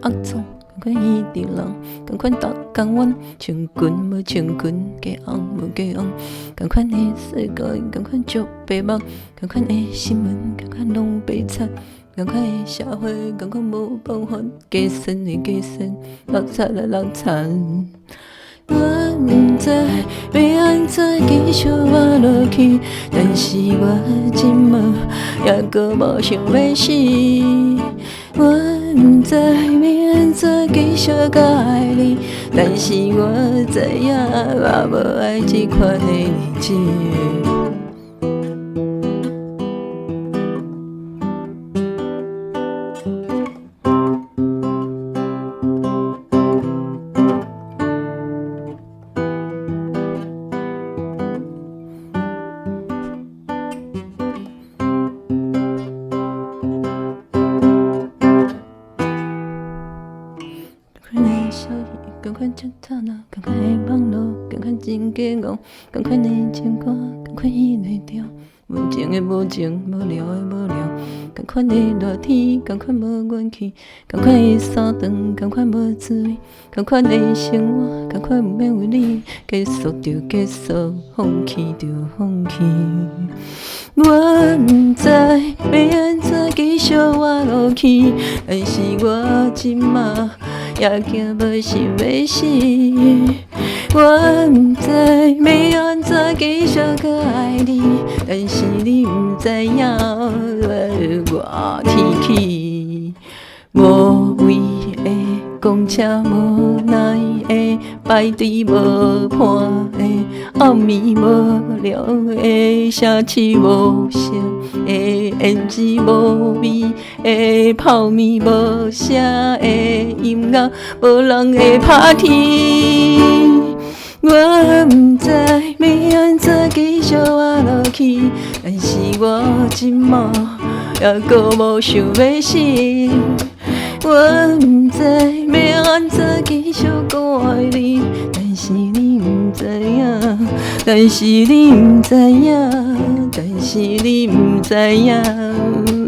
恶创，共款伊伫人，共款逐工阮穿裙无穿裙，假红无假红，共款的世界，共款足白目，共款的新闻，共款拢白惨，共款的社会，共款无办法改善的改善，落惨的落惨。我毋知要安怎继续活落去，但是我今物也搁无想要死。我毋知要安怎继续甲爱你，但是我知影我无爱这款的日子。小鱼，共款吃头脑，共款的网络，共款真假戆，共款的情歌，共款伊内调，无情的无情，无聊的无聊，共款的热天，共款无元气，共款的三顿，共款无滋味，共款的生活，共款毋免为你结束就结束，放弃就放弃。我毋知要安怎继续活落去，但是我即马也惊无想要死。我毋知要安怎继续搁爱你，但是你毋知影我天气无位的公车，无奈的排队，无伴的暗暝，无聊的城市，无声的胭脂，无味的泡面，无声的音乐，无人的 party。我毋知要安怎继续活落去，但是我即马也搁无想要死。我毋知要安怎继续搁爱你，但是你毋知影，但是你毋知影，但是你毋知影。